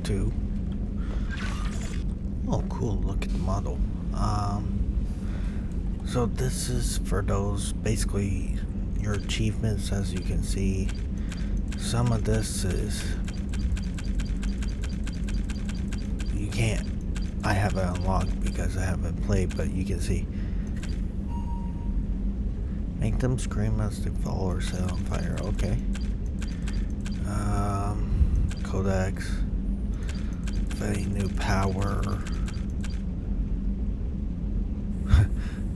2. Oh, cool. Look at the model. So this is for those, basically, your achievements, as you can see. Some of this is... You can't... I have it unlocked because I haven't played, but you can see. Make them scream as they fall or set on fire. Okay. Codex. Very new power.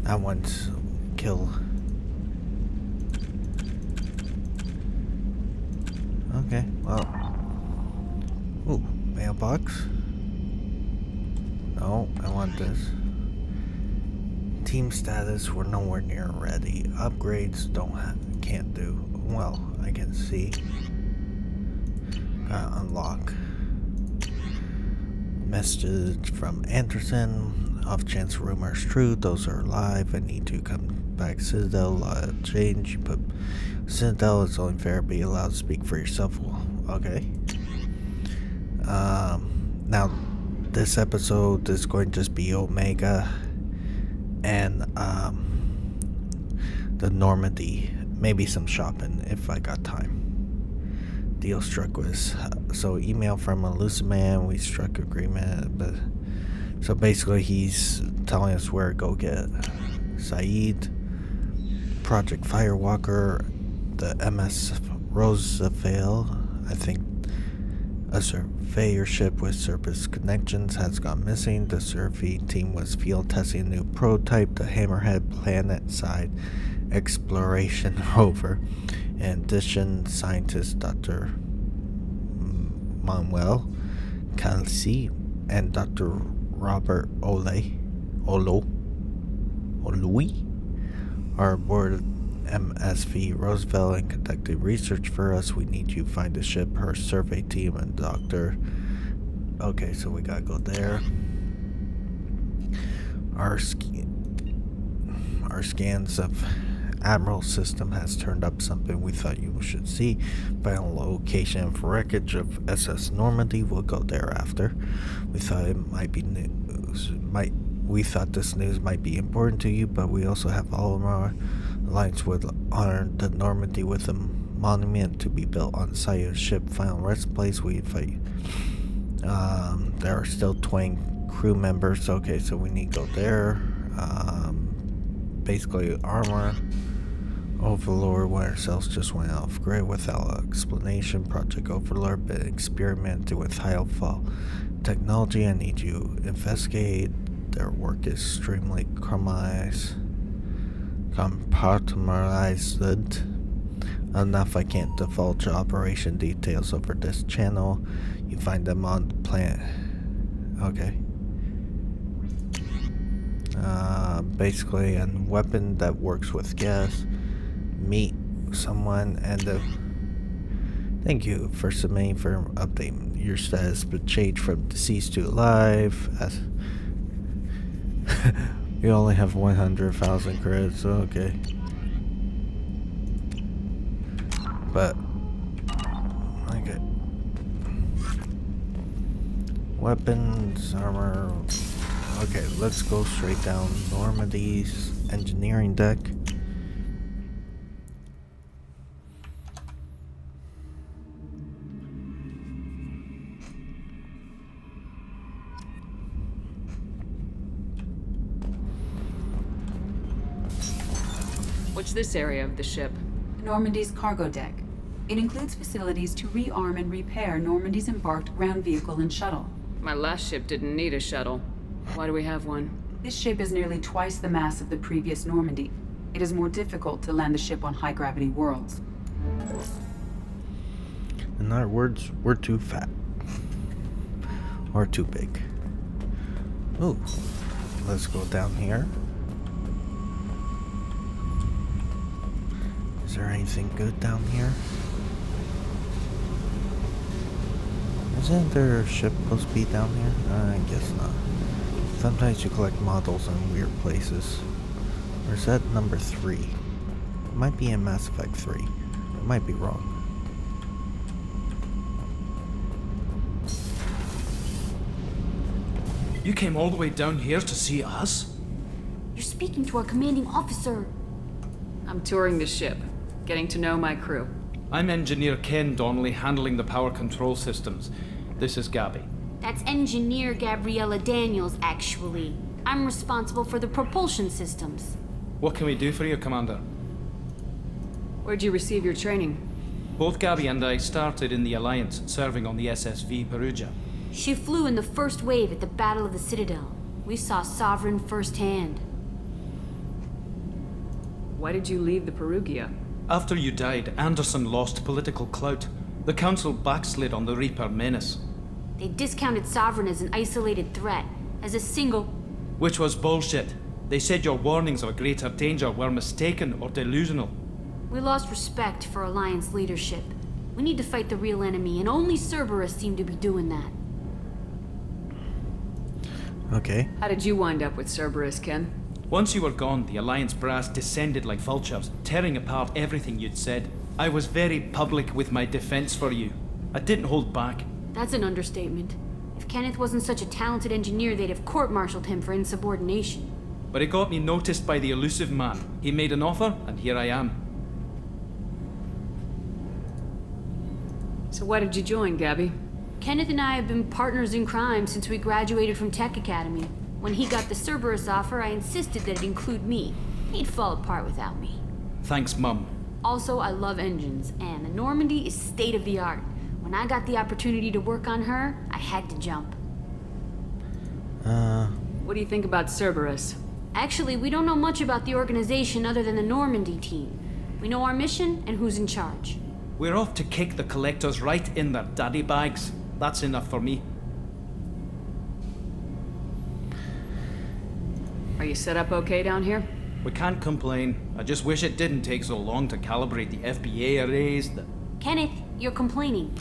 That one's kill. Okay, well. Ooh, mailbox. No, I want this. Team status, we're nowhere near ready. Upgrades can't do. Well, I can see. Unlock. Message from Anderson. Off chance rumors true. Those are live. I need to come back. Citadel. Change. You put Citadel. It's only fair. Be allowed to speak for yourself. Okay. Now, this episode is going to just be Omega and the Normandy. Maybe some shopping if I got time. Deal struck was so email from Elusive Man. We struck agreement, but so basically he's telling us where to go get Saeed, Project Firewalker, the MS Roosevelt. I think a surveyor ship with surface connections has gone missing. The survey team was field testing a new prototype, the Hammerhead planet-side exploration rover. In addition, scientist Dr. Manuel Calci and Dr. Robert Olui are aboard MSV Roosevelt and conducting research for us. We need you to find the ship, her survey team, and Dr. Okay, so we gotta go there. Our scans of Admiral system has turned up something we thought you should see. Final location of wreckage of SS Normandy. We'll go there after. We thought it might be news. We thought this news might be important to you, but we also have all of our alliance would honor the Normandy with a monument to be built on the site of the ship. Final rest place. We fight. There are still 20 crew members. Okay, so we need to go there. Basically armor. Overlord, when ourselves just went off grid without explanation. Project Overlord been experimenting with high-fall technology. I need you to investigate. Their work is extremely compartmentalized enough. I can't divulge operation details over this channel. You find them on the planet. Okay. Basically a weapon that works with gas. Meet someone and thank you for submitting for updating your status, but change from deceased to alive. As you only have 100,000 credits, okay. But okay. Weapons, armor. Okay, let's go straight down Normandy's engineering deck. What's this area of the ship? Normandy's cargo deck. It includes facilities to rearm and repair Normandy's embarked ground vehicle and shuttle. My last ship didn't need a shuttle. Why do we have one? This ship is nearly twice the mass of the previous Normandy. It is more difficult to land the ship on high-gravity worlds. In other words, we're too fat. Or too big. Ooh. Let's go down here. Is there anything good down here? Isn't there a ship supposed to be down here? I guess not. Sometimes you collect models in weird places. Or is that number 3? It might be in Mass Effect 3. It might be wrong. You came all the way down here to see us? You're speaking to our commanding officer. I'm touring the ship, getting to know my crew. I'm Engineer Ken Donnelly, handling the power control systems. This is Gabby. That's Engineer Gabriella Daniels, actually. I'm responsible for the propulsion systems. What can we do for you, Commander? Where'd you receive your training? Both Gabby and I started in the Alliance, serving on the SSV Perugia. She flew in the first wave at the Battle of the Citadel. We saw Sovereign firsthand. Why did you leave the Perugia? After you died, Anderson lost political clout. The Council backslid on the Reaper menace. They discounted Sovereign as an isolated threat, as a single... Which was bullshit. They said your warnings of a greater danger were mistaken or delusional. We lost respect for Alliance leadership. We need to fight the real enemy, and only Cerberus seemed to be doing that. Okay. How did you wind up with Cerberus, Ken? Once you were gone, the Alliance brass descended like vultures, tearing apart everything you'd said. I was very public with my defense for you. I didn't hold back. That's an understatement. If Kenneth wasn't such a talented engineer, they'd have court-martialed him for insubordination. But it got me noticed by the elusive man. He made an offer, and here I am. So why did you join, Gabby? Kenneth and I have been partners in crime since we graduated from Tech Academy. When he got the Cerberus offer, I insisted that it include me. He'd fall apart without me. Thanks, Mum. Also, I love engines, and the Normandy is state-of-the-art. When I got the opportunity to work on her, I had to jump. What do you think about Cerberus? Actually, we don't know much about the organization other than the Normandy team. We know our mission and who's in charge. We're off to kick the Collectors right in their daddy bags. That's enough for me. Are you set up okay down here? We can't complain. I just wish it didn't take so long to calibrate the FBA arrays. Kenneth, you're complaining.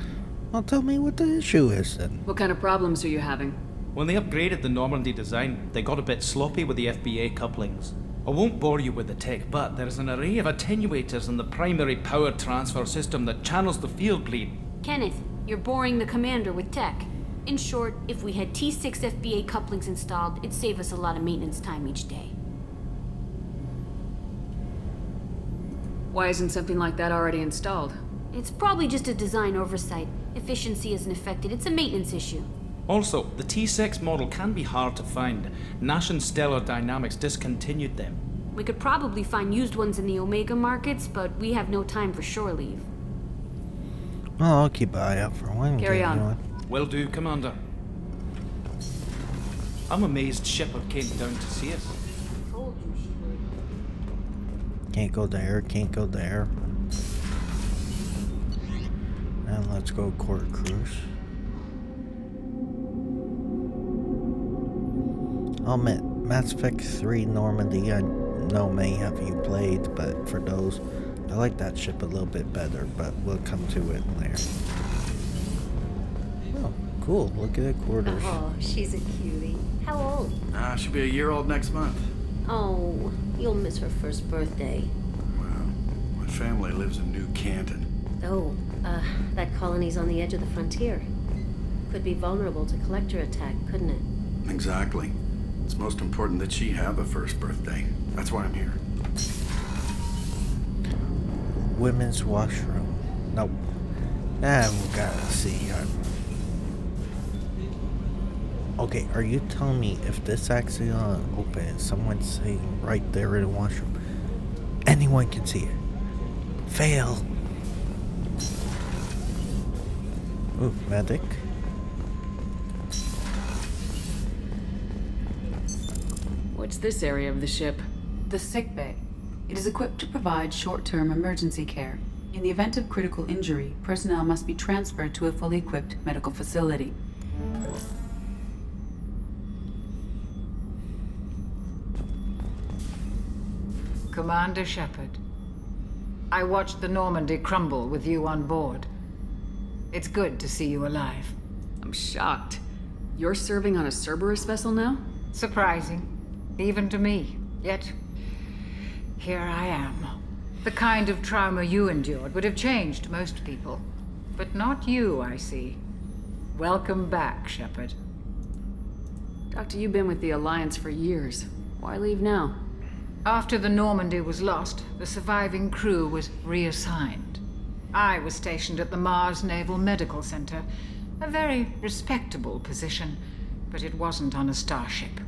Well, tell me what the issue is then. What kind of problems are you having? When they upgraded the Normandy design, they got a bit sloppy with the FBA couplings. I won't bore you with the tech, but there's an array of attenuators in the primary power transfer system that channels the field bleed. Kenneth, you're boring the commander with tech. In short, if we had T6 FBA couplings installed, it'd save us a lot of maintenance time each day. Why isn't something like that already installed? It's probably just a design oversight. Efficiency isn't affected. It's a maintenance issue. Also, the T6 model can be hard to find. Nash and Stellar Dynamics discontinued them. We could probably find used ones in the Omega markets, but we have no time for shore leave. Well, I'll keep an eye out for one. Carry on. Will do, Commander. I'm amazed Shepard came down to see us. Can't go there, can't go there. And let's go quarter cruise. I'll admit, Mass Effect 3 Normandy, I know many have you played, but for those, I like that ship a little bit better, but we'll come to it later. Oh, cool, look at the quarters. Oh, she's a cutie. How old? She'll be a year old next month. Oh, you'll miss her first birthday. Well, my family lives in New Canton. Oh, that colony's on the edge of the frontier. Could be vulnerable to collector attack, couldn't it? Exactly. It's most important that she have a first birthday. That's why I'm here. Women's washroom. Nope. We gotta see. Okay, are you telling me if this actually open and someone's sitting right there in the washroom, anyone can see it? Fail. Ooh, medic. What's this area of the ship? The sick bay. It is equipped to provide short-term emergency care. In the event of critical injury, personnel must be transferred to a fully equipped medical facility. Commander Shepard, I watched the Normandy crumble with you on board. It's good to see you alive. I'm shocked. You're serving on a Cerberus vessel now? Surprising, even to me. Yet, here I am. The kind of trauma you endured would have changed most people. But not you, I see. Welcome back, Shepard. Doctor, you've been with the Alliance for years. Why leave now? After the Normandy was lost, the surviving crew was reassigned. I was stationed at the Mars Naval Medical Center, a very respectable position, but it wasn't on a starship.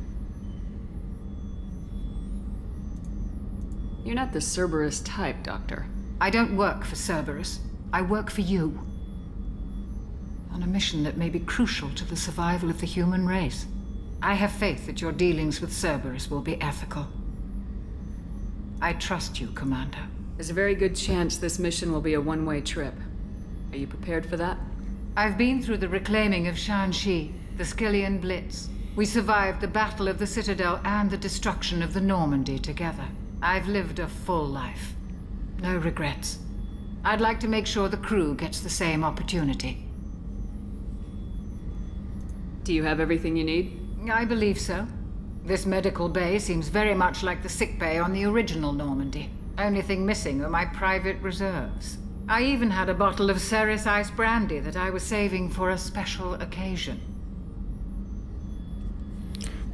You're not the Cerberus type, Doctor. I don't work for Cerberus. I work for you. On a mission that may be crucial to the survival of the human race. I have faith that your dealings with Cerberus will be ethical. I trust you, Commander. There's a very good chance this mission will be a one-way trip. Are you prepared for that? I've been through the reclaiming of Shanxi, the Skillian Blitz. We survived the Battle of the Citadel and the destruction of the Normandy together. I've lived a full life. No regrets. I'd like to make sure the crew gets the same opportunity. Do you have everything you need? I believe so. This medical bay seems very much like the sick bay on the original Normandy. Only thing missing are my private reserves. I even had a bottle of Ceres Ice brandy that I was saving for a special occasion.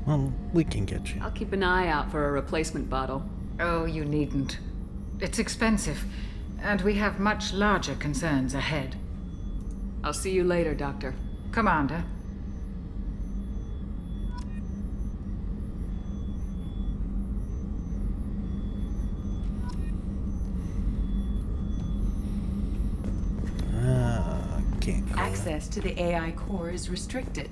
Well, we can get you. I'll keep an eye out for a replacement bottle. Oh, you needn't. It's expensive, and we have much larger concerns ahead. I'll see you later, Doctor. Commander. Can't go. Access to the AI core is restricted.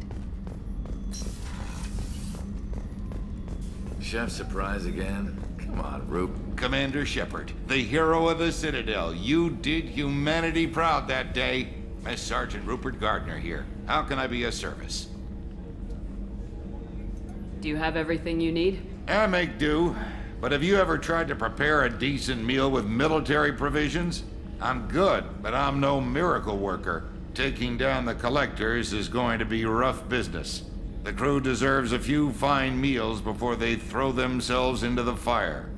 Chef surprise again? Come on, Roop. Commander Shepard, the hero of the Citadel. You did humanity proud that day. Mess Sergeant Rupert Gardner here. How can I be of service? Do you have everything you need? I make do. But have you ever tried to prepare a decent meal with military provisions? I'm good, but I'm no miracle worker. Taking down the collectors is going to be rough business. The crew deserves a few fine meals before they throw themselves into the fire.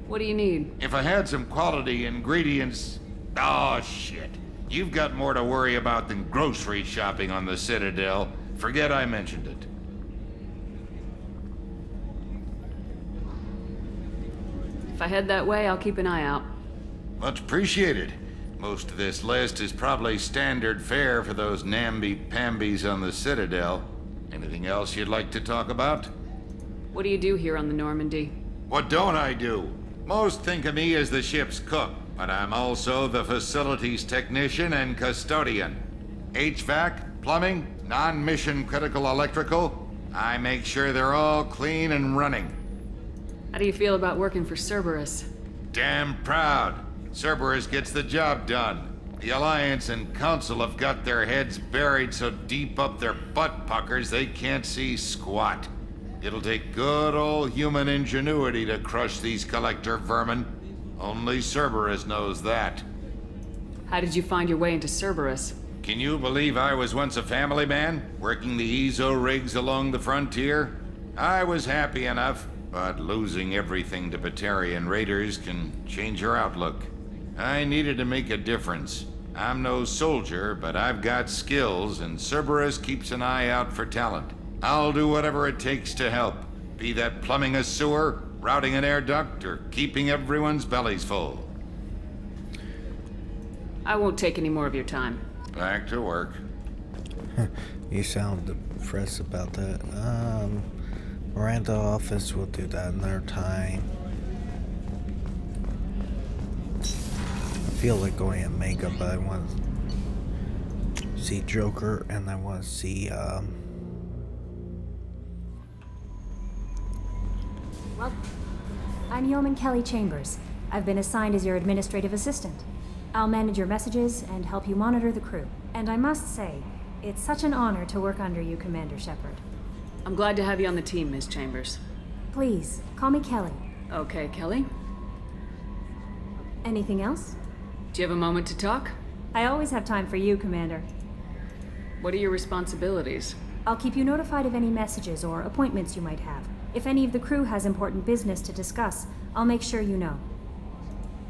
What do you need? If I had some quality ingredients... Oh, shit. You've got more to worry about than grocery shopping on the Citadel. Forget I mentioned it. If I head that way, I'll keep an eye out. Much appreciated. Most of this list is probably standard fare for those namby-pambies on the Citadel. Anything else you'd like to talk about? What do you do here on the Normandy? What don't I do? Most think of me as the ship's cook, but I'm also the facilities technician and custodian. HVAC, plumbing, non-mission critical electrical. I make sure they're all clean and running. How do you feel about working for Cerberus? Damn proud. Cerberus gets the job done. The Alliance and Council have got their heads buried so deep up their butt puckers they can't see squat. It'll take good old human ingenuity to crush these collector vermin. Only Cerberus knows that. How did you find your way into Cerberus? Can you believe I was once a family man, working the EZO rigs along the frontier? I was happy enough, but losing everything to Batarian raiders can change your outlook. I needed to make a difference. I'm no soldier, but I've got skills, and Cerberus keeps an eye out for talent. I'll do whatever it takes to help, be that plumbing a sewer, routing an air duct, or keeping everyone's bellies full. I won't take any more of your time. Back to work. You sound depressed about that. Miranda office, we'll do that another time. I feel like going at Mega, but I want to see Joker and I want to see Well, I'm Yeoman Kelly Chambers. I've been assigned as your administrative assistant. I'll manage your messages and help you monitor the crew. And I must say, it's such an honor to work under you, Commander Shepard. I'm glad to have you on the team, Ms. Chambers. Please, call me Kelly. Okay, Kelly. Anything else? Do you have a moment to talk? I always have time for you, Commander. What are your responsibilities? I'll keep you notified of any messages or appointments you might have. If any of the crew has important business to discuss, I'll make sure you know.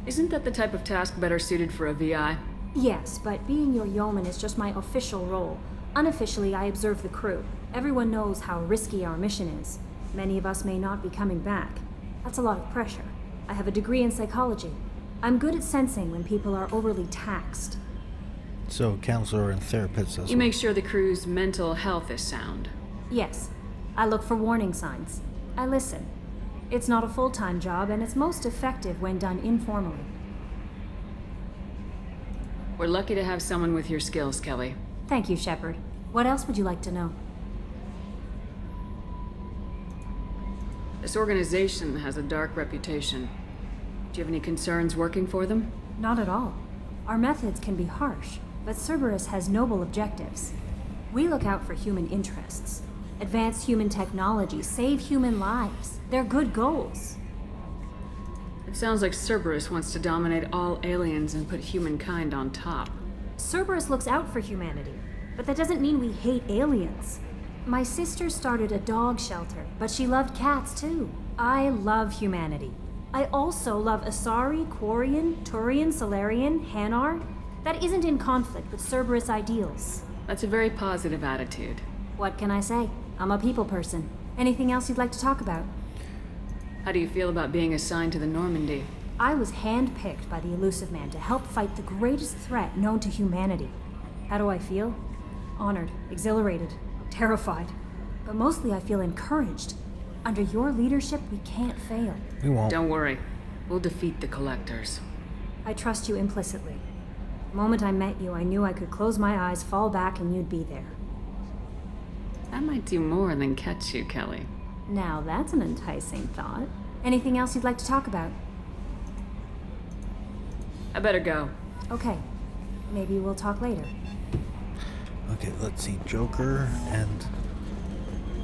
Isn't that the type of task better suited for a VI? Yes, but being your yeoman is just my official role. Unofficially, I observe the crew. Everyone knows how risky our mission is. Many of us may not be coming back. That's a lot of pressure. I have a degree in psychology. I'm good at sensing when people are overly taxed. So, counselor and therapist as You well. make sure the crew's mental health is sound. Yes, I look for warning signs. I listen. It's not a full-time job, and it's most effective when done informally. We're lucky to have someone with your skills, Kelly. Thank you, Shepard. What else would you like to know? This organization has a dark reputation. Do you have any concerns working for them? Not at all. Our methods can be harsh, but Cerberus has noble objectives. We look out for human interests. Advance human technology, save human lives. They're good goals. It sounds like Cerberus wants to dominate all aliens and put humankind on top. Cerberus looks out for humanity, but that doesn't mean we hate aliens. My sister started a dog shelter, but she loved cats too. I love humanity. I also love Asari, Quarian, Turian, Solarian, Hanar. That isn't in conflict with Cerberus ideals. That's a very positive attitude. What can I say? I'm a people person. Anything else you'd like to talk about? How do you feel about being assigned to the Normandy? I was handpicked by the Elusive Man to help fight the greatest threat known to humanity. How do I feel? Honored, exhilarated, terrified. But mostly I feel encouraged. Under your leadership, we can't fail. We won't. Don't worry. We'll defeat the Collectors. I trust you implicitly. The moment I met you, I knew I could close my eyes, fall back, and you'd be there. That might do more than catch you, Kelly. Now that's an enticing thought. Anything else you'd like to talk about? I better go. Okay. Maybe we'll talk later. Okay, let's see. Joker and...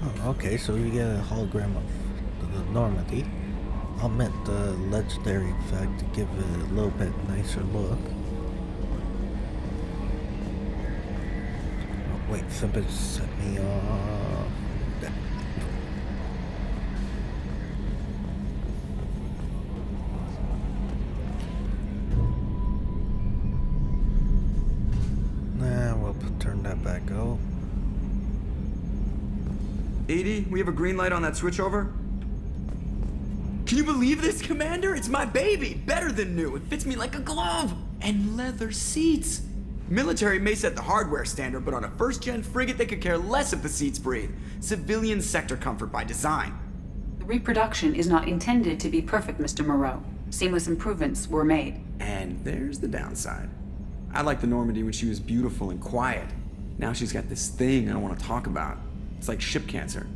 Oh, okay, so you get a hologram of the Normandy. I'll admit the legendary effect to give it a little bit nicer look. Oh, wait, somebody set me off. There. Nah, we'll turn that back out. 80, we have a green light on that switchover. Can you believe this, Commander? It's my baby! Better than new. It fits me like a glove! And leather seats! Military may set the hardware standard, but on a first-gen frigate, they could care less if the seats breathe. Civilian sector comfort by design. The reproduction is not intended to be perfect, Mr. Moreau. Seamless improvements were made. And there's the downside. I liked the Normandy when she was beautiful and quiet. Now she's got this thing I don't want to talk about. It's like ship cancer.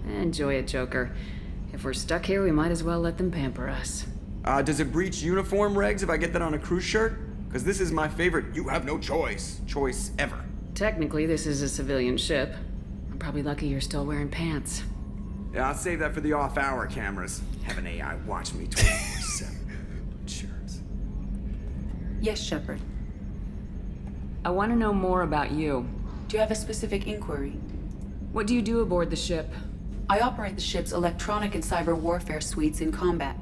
Enjoy it, Joker. If we're stuck here, we might as well let them pamper us. Does it breach uniform regs if I get that on a cruise shirt? Because this is my favorite you have no choice ever. Technically, this is a civilian ship. I'm probably lucky you're still wearing pants. Yeah, I'll save that for the off-hour cameras. Have an AI watch me 24/7. Insurance. Yes, Shepard. I want to know more about you. Do you have a specific inquiry? What do you do aboard the ship? I operate the ship's electronic and cyber warfare suites in combat.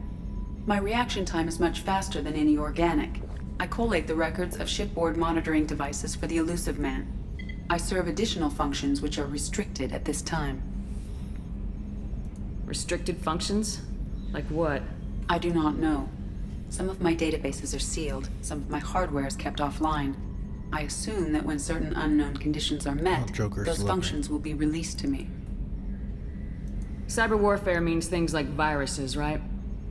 My reaction time is much faster than any organic. I collate the records of shipboard monitoring devices for the Elusive Man. I serve additional functions which are restricted at this time. Restricted functions? Like what? I do not know. Some of my databases are sealed, some of my hardware is kept offline. I assume that when certain unknown conditions are met, those functions will be released to me. Cyber warfare means things like viruses, right?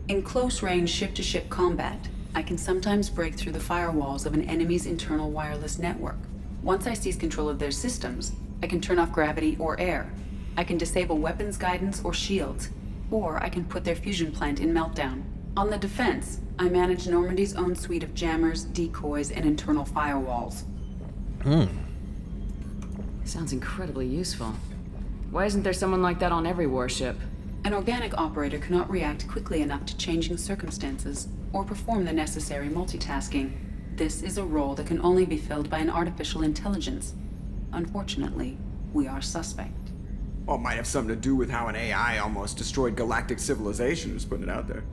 In close-range ship-to-ship combat, I can sometimes break through the firewalls of an enemy's internal wireless network. Once I seize control of their systems, I can turn off gravity or air. I can disable weapons guidance or shields, or I can put their fusion plant in meltdown. On the defense, I manage Normandy's own suite of jammers, decoys, and internal firewalls. Sounds incredibly useful. Why isn't there someone like that on every warship? An organic operator cannot react quickly enough to changing circumstances or perform the necessary multitasking. This is a role that can only be filled by an artificial intelligence. Unfortunately, we are suspect. Well, it might have something to do with how an AI almost destroyed galactic civilization, just putting it out there.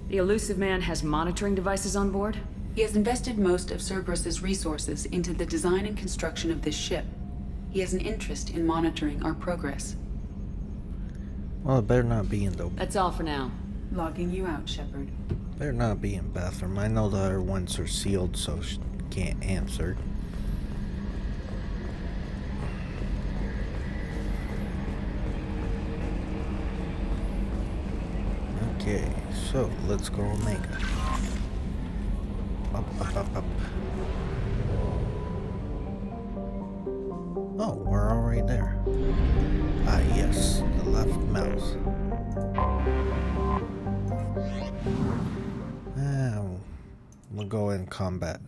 The Elusive Man has monitoring devices on board? He has invested most of Cerberus's resources into the design and construction of this ship. He has an interest in monitoring our progress. Well, it better not be in the... That's all for now. Logging you out, Shepard. Better not be in bathroom. I know the other ones are sealed, so she can't answer. Okay, so let's go Omega. Up, up, up, up. Oh, we're already there. Ah, yes, the left mouse. We'll go in combat.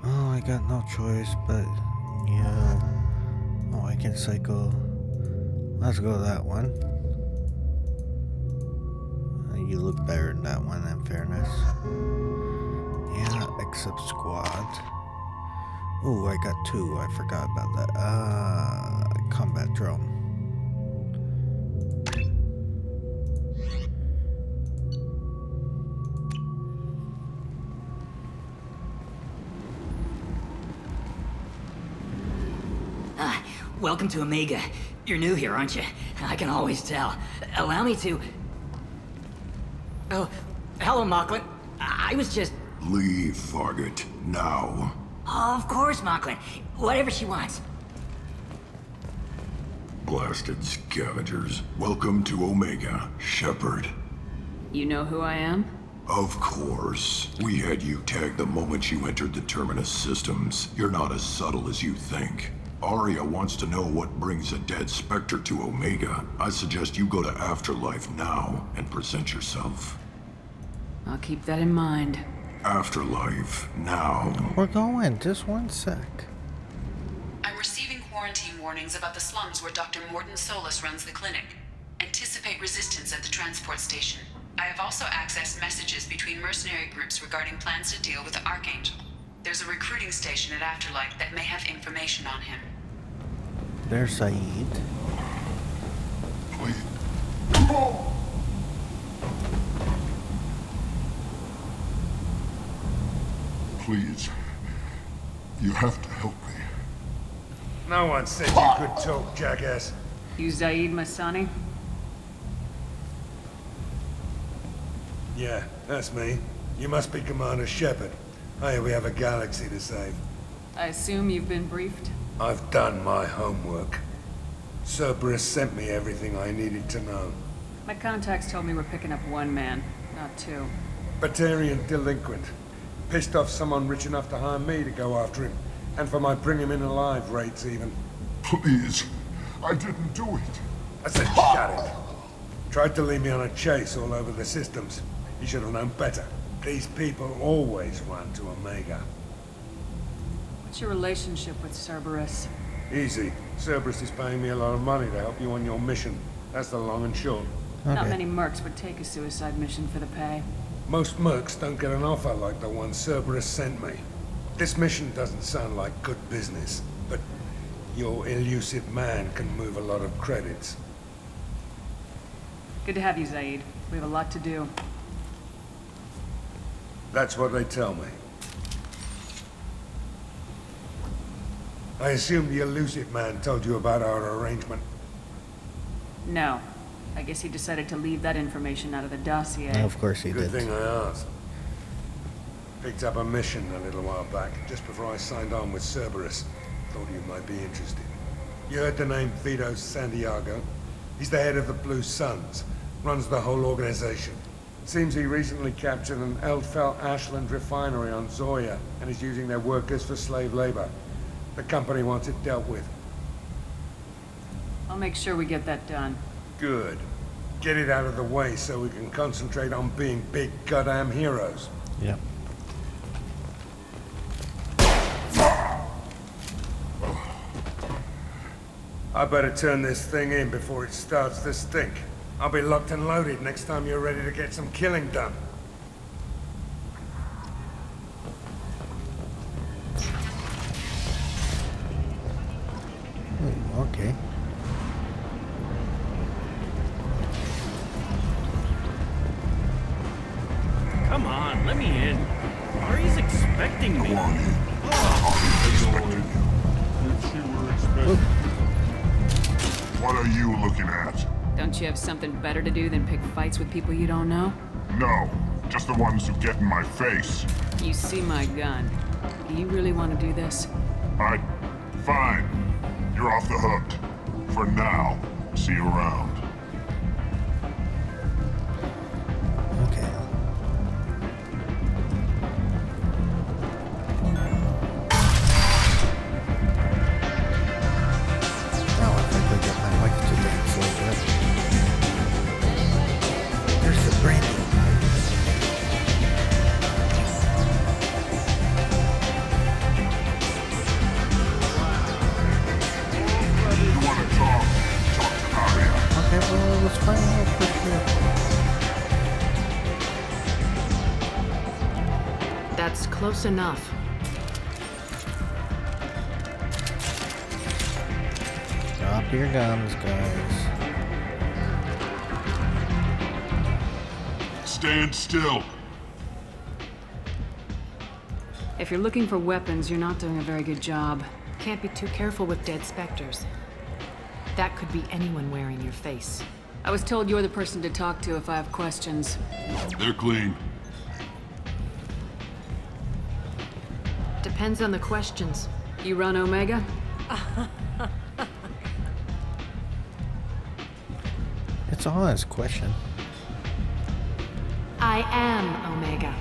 I got no choice, but yeah. Oh, I can cycle. Let's go that one. You look better in that one, in fairness. Yeah, except squad. Ooh, I got two. I forgot about that. Combat drone. Welcome to Omega. You're new here, aren't you? I can always tell. Allow me to... Oh, hello, Mocklin. I was just... Leave, Fargate, now. Oh, of course, Mocklin. Whatever she wants. Blasted scavengers. Welcome to Omega, Shepard. You know who I am? Of course. We had you tagged the moment you entered the Terminus systems. You're not as subtle as you think. Aria wants to know what brings a dead Spectre to Omega. I suggest you go to Afterlife now and present yourself. I'll keep that in mind. Afterlife, now. We're going, just one sec. I'm receiving quarantine warnings about the slums where Dr. Morton Solus runs the clinic. Anticipate resistance at the transport station. I have also accessed messages between mercenary groups regarding plans to deal with the Archangel. There's a recruiting station at Afterlife that may have information on him. There's Saeed. Please. Please. You have to help me. No one said you could talk, jackass. You Zaid Masani? Yeah, that's me. You must be Commander Shepard. Hey, we have a galaxy to save. I assume you've been briefed? I've done my homework. Cerberus sent me everything I needed to know. My contacts told me we're picking up one man, not two. Batarian delinquent. Pissed off someone rich enough to hire me to go after him. And for my bring him in alive rates even. Please. I didn't do it. I said shut it. Tried to lead me on a chase all over the systems. You should have known better. These people always run to Omega. What's your relationship with Cerberus? Easy. Cerberus is paying me a lot of money to help you on your mission. That's the long and short. Okay. Not many mercs would take a suicide mission for the pay. Most mercs don't get an offer like the one Cerberus sent me. This mission doesn't sound like good business, but your elusive man can move a lot of credits. Good to have you, Zaid. We have a lot to do. That's what they tell me. I assume the elusive man told you about our arrangement. No. I guess he decided to leave that information out of the dossier. Of course he Good did. thing I asked. Picked up a mission a little while back, just before I signed on with Cerberus. Thought you might be interested. You heard the name Vito Santiago? He's the head of the Blue Suns. Runs the whole organization. Seems he recently captured an Eldfell Ashland refinery on Zoya and is using their workers for slave labor. The company wants it dealt with. I'll make sure we get that done. Good. Get it out of the way so we can concentrate on being big goddamn heroes. Yeah. I better turn this thing in before it starts to stink. I'll be locked and loaded next time you're ready to get some killing done. Okay. Come on, let me in. Ari's expecting me. Go on in. What are you looking at? Don't you have something better to do than pick fights with people you don't know? No, just the ones who get in my face. You see my gun. Do you really want to do this? Fine. You're off the hook. For now. See you around. Okay. Now I think I got my wife to dance a little bit. There's the brandy. You want to talk? Talk to Aria. Okay, well, let's find out for sure. That's close enough. Drop your guns, guys. Stand still. If you're looking for weapons, you're not doing a very good job. Can't be too careful with dead specters. That could be anyone wearing your face. I was told you're the person to talk to if I have questions. They're clean. Depends on the questions. You run Omega? It's a honest question. I am Omega.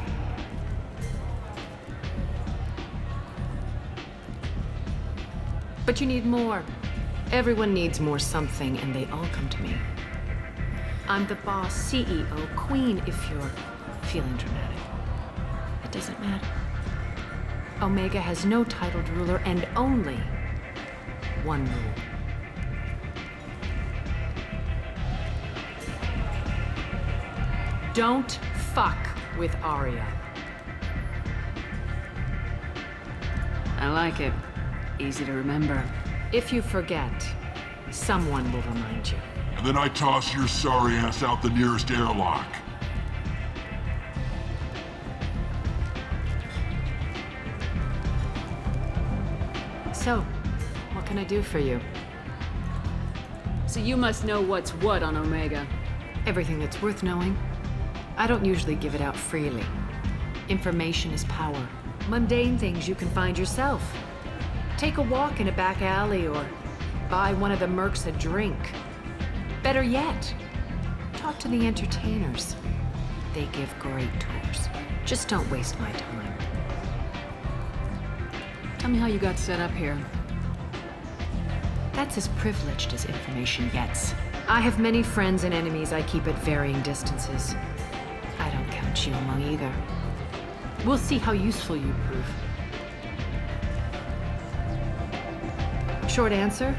But you need more. Everyone needs more something, and they all come to me. I'm the boss, CEO, queen, if you're feeling dramatic. It doesn't matter. Omega has no titled ruler and only one rule. Don't fuck with Aria. I like it. Easy to remember. If you forget, someone will remind you. And then I toss your sorry ass out the nearest airlock. So, what can I do for you? So you must know what's what on Omega. Everything that's worth knowing. I don't usually give it out freely. Information is power. Mundane things you can find yourself. Take a walk in a back alley or buy one of the mercs a drink. Better yet, talk to the entertainers. They give great tours. Just don't waste my time. Tell me how you got set up here. That's as privileged as information gets. I have many friends and enemies I keep at varying distances. I don't count you among either. We'll see how useful you prove. Short answer,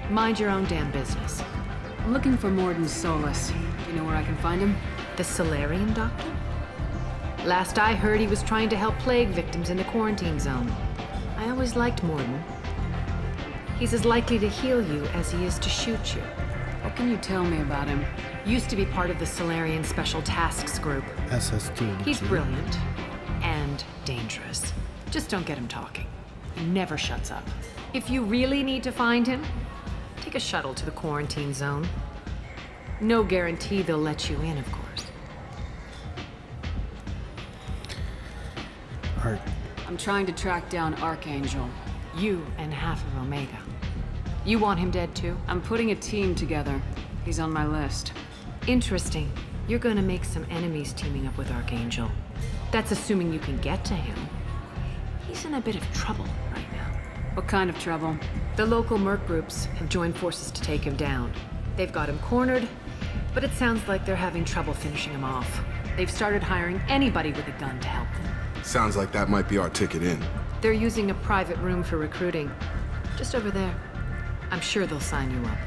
mind your own damn business. I'm looking for Morden Solus. Do you know where I can find him? The Solarian doctor? Last I heard, he was trying to help plague victims in the quarantine zone. I always liked Morden. He's as likely to heal you as he is to shoot you. What can you tell me about him? Used to be part of the Solarian Special Tasks Group. SST. He's brilliant. And dangerous. Just don't get him talking. He never shuts up. If you really need to find him, take a shuttle to the quarantine zone. No guarantee they'll let you in, of course. Art. I'm trying to track down Archangel. You and half of Omega. You want him dead too? I'm putting a team together. He's on my list. Interesting. You're gonna make some enemies teaming up with Archangel. That's assuming you can get to him. He's in a bit of trouble right now. What kind of trouble? The local merc groups have joined forces to take him down. They've got him cornered, but it sounds like they're having trouble finishing him off. They've started hiring anybody with a gun to help them. Sounds like that might be our ticket in. They're using a private room for recruiting. Just over there. I'm sure they'll sign you up.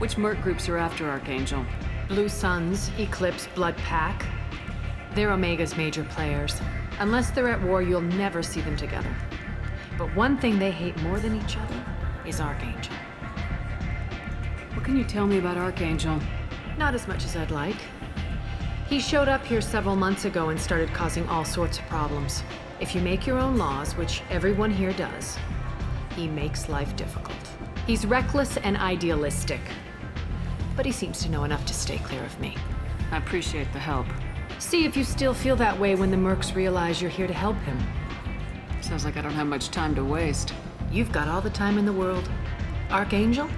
Which merc groups are after Archangel? Blue Suns, Eclipse, Blood Pack. They're Omega's major players. Unless they're at war, you'll never see them together. But one thing they hate more than each other is Archangel. What can you tell me about Archangel? Not as much as I'd like. He showed up here several months ago and started causing all sorts of problems. If you make your own laws, which everyone here does, he makes life difficult. He's reckless and idealistic. But he seems to know enough to stay clear of me. I appreciate the help. See if you still feel that way when the mercs realize you're here to help him. Sounds like I don't have much time to waste. You've got all the time in the world. Archangel?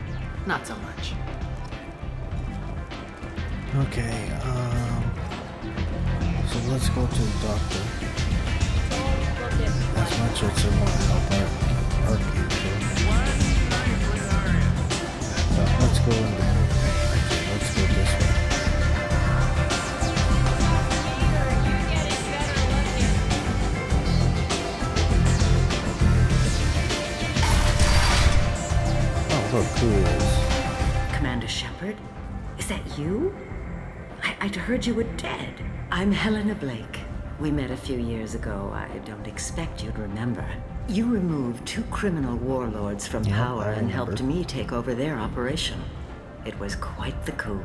Not so much. Okay, so let's go to the doctor. As much as I want to help Archangel. Let's go in the... Actually, let's go this way. Oh, look who it is. Commander Shepard? Is that you? I'd heard you were dead. I'm Helena Blake. We met a few years ago. I don't expect you'd remember. You removed 2 criminal warlords from power and helped me take over their operation. It was quite the coup.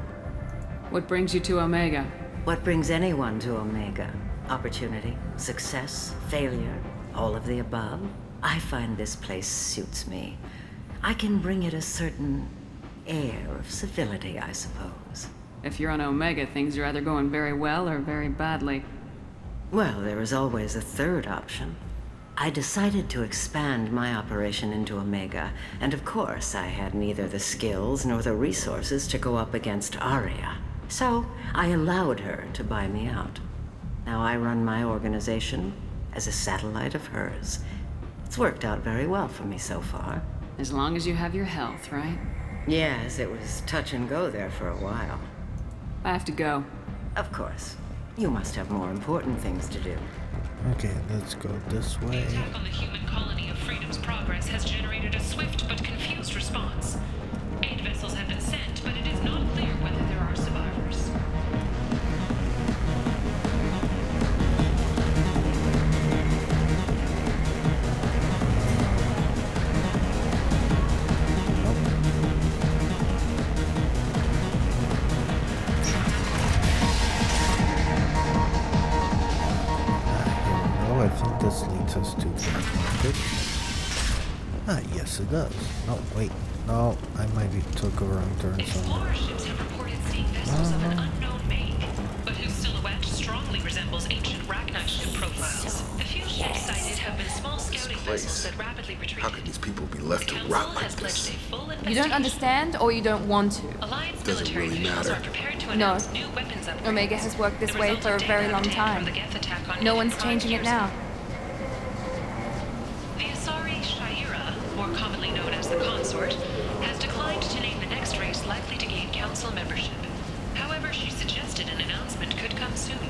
What brings you to Omega? What brings anyone to Omega? Opportunity, success, failure, all of the above. I find this place suits me. I can bring it a certain air of civility, I suppose. If you're on Omega, things are either going very well or very badly. Well, there is always a third option. I decided to expand my operation into Omega, and of course I had neither the skills nor the resources to go up against Aria. So I allowed her to buy me out. Now I run my organization as a satellite of hers. It's worked out very well for me so far. As long as you have your health, right? Yes, it was touch and go there for a while. I have to go. Of course. You must have more important things to do. Okay, let's go this way. The attack on the human colony of Freedom's Progress has generated a swift but confused response. Aid vessels have been sent, but it is not clear whether there are survivors. I think this leads us to the... Ah, yes it does. No, wait. No, I might be took a wrong turn somewhere. Explorer ships have reported seeing vessels of an unknown make, but whose silhouette strongly resembles ancient Ragnite ship profiles. The few ships sighted have been small scouting vessels that rapidly retreated. How could these people be left to rot like this? You don't understand, or you don't want to? Alliance Doesn't really matter. No. Omega has worked this way for a very long time. No one's changing it now. The Asari Shaira, more commonly known as the Consort, has declined to name the next race likely to gain council membership. However, she suggested an announcement could come soon.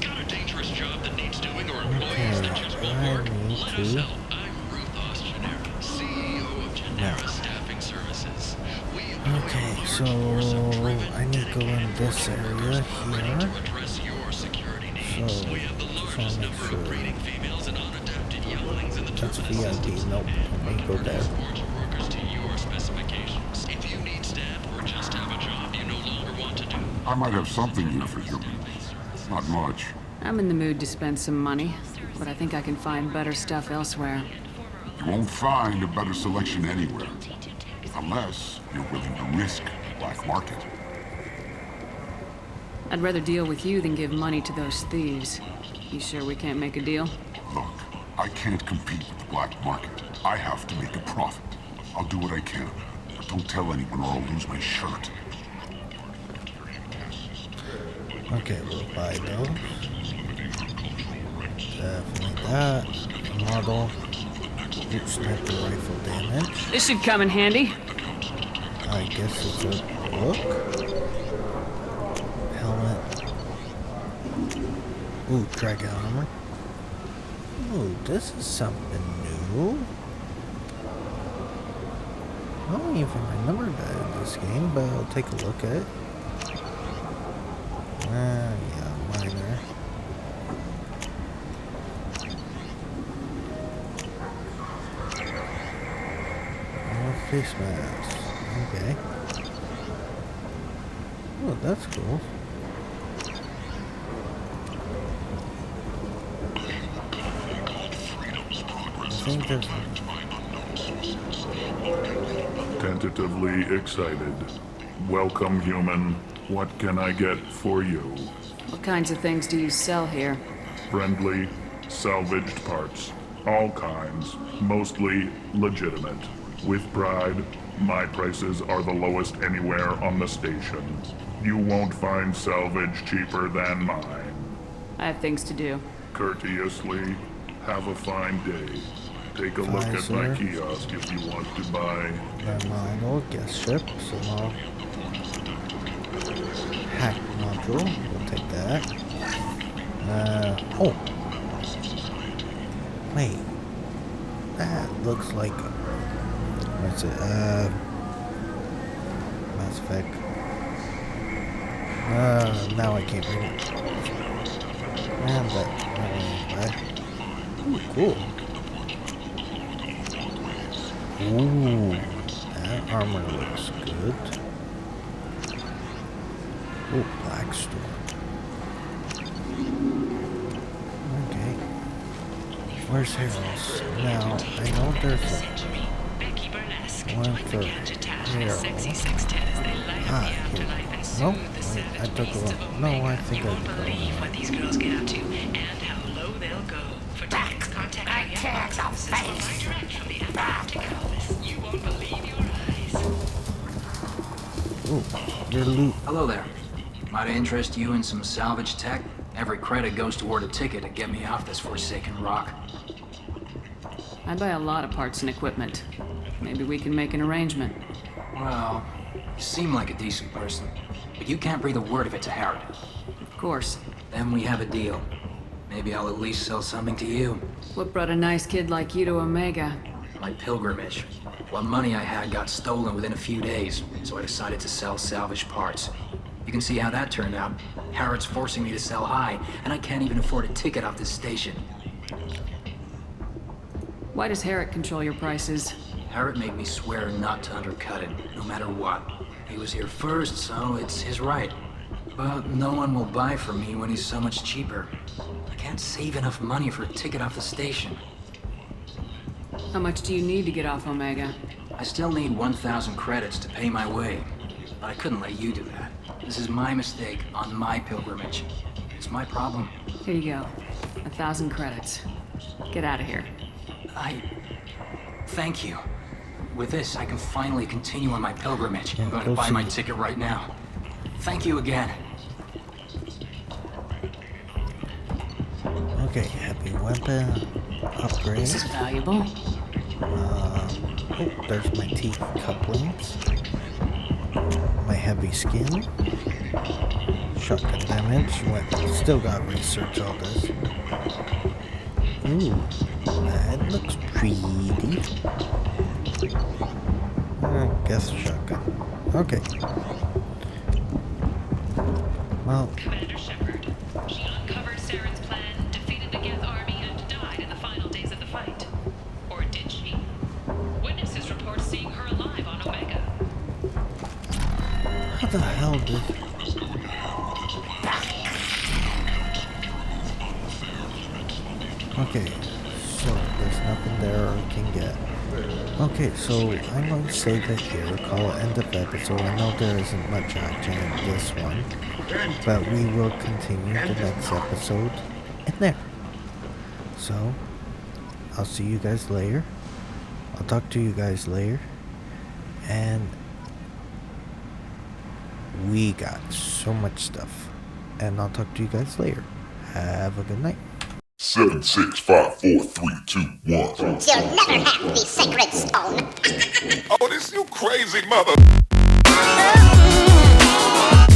Got a dangerous job that needs doing or employees that just won't work? Let us help. I'm Ruthos Genera, CEO of Genera Staffing Services. Okay, so I need to go in this area here. So, just want to make sure. That's VIP. Nope, let me go there. I might have something here for you. Not much. I'm in the mood to spend some money, but I think I can find better stuff elsewhere. You won't find a better selection anywhere. Unless you're willing to risk the black market. I'd rather deal with you than give money to those thieves. You sure we can't make a deal? Look, I can't compete with the black market. I have to make a profit. I'll do what I can. But don't tell anyone or I'll lose my shirt. Okay, we'll buy those. Definitely that. Model. Oops, sniper rifle damage. This should come in handy. I guess it's a book. Helmet. Ooh, dragon armor. Ooh, this is something new. Ooh. I don't even remember this game, but I'll take a look at it. Yeah, minor. Face mask. Okay. Oh, that's cool. I think there's... Tentatively excited. Welcome, human. What can I get for you? What kinds of things do you sell here? Friendly, salvaged parts. All kinds. Mostly legitimate. With pride, my prices are the lowest anywhere on the station. You won't find salvage cheaper than mine. I have things to do. Courteously, have a fine day. Take a look at my kiosk if you want to buy. Model, guest ship, small hack module. We'll take that. Oh. Wait. That looks like... What's it? Mass Effect. Now I can't read it. And that. Ooh, cool. Ooh, that armor looks good. Ooh, Black Storm. Okay. Where's Harris? Now, I know there's one for Hero. Ah, here. Nope, wait, I took a look. No, I think I took a look. What these girls get up to and how low they'll go. For tickets, contact myriad offices or buy direct from the Embark ticket office. You won't believe your eyes. Ooh, your loot. Hello there. Might I interest you in some salvage tech? Every credit goes toward a ticket to get me off this forsaken rock. I buy a lot of parts and equipment. Maybe we can make an arrangement. Well, you seem like a decent person, but you can't breathe a word of it to Harrod. Of course. Then we have a deal. Maybe I'll at least sell something to you. What brought a nice kid like you to Omega? My pilgrimage. What money I had got stolen within a few days, so I decided to sell salvaged parts. You can see how that turned out. Harrod's forcing me to sell high, and I can't even afford a ticket off this station. Why does Harrod control your prices? Harrod made me swear not to undercut it, no matter what. He was here first, so it's his right. But no one will buy from me when he's so much cheaper. I can't save enough money for a ticket off the station. How much do you need to get off Omega? I still need 1,000 credits to pay my way. But I couldn't let you do that. This is my mistake on my pilgrimage. It's my problem. Here you go. 1,000 credits. Get out of here. Thank you. With this, I can finally continue on my pilgrimage. I'm going to buy my ticket right now. Thank you again. Okay, heavy weapon. Upgrade. This is valuable. Oh, there's my teeth couplings. My heavy skin. Shotgun damage. Still got research all this. Ooh, that looks pretty. Guess shotgun. Okay. Well. Commander Shepard. He uncovered Saren's plan, defeated the Geth army, and died in the final days of the fight. Or did she? Witnesses report seeing her alive on Omega. How the hell did... Okay, so there's nothing there I can get. Okay, so I'm going to save it here, call it end of episode. I know there isn't much action in this one, but we will continue the next episode in there. So, I'll see you guys later. I'll talk to you guys later. And we got so much stuff. And I'll talk to you guys later. Have a good night. 7, 6, 5, 4, 3, 2, 1. You'll never have the sacred stone. Oh, this you crazy mother...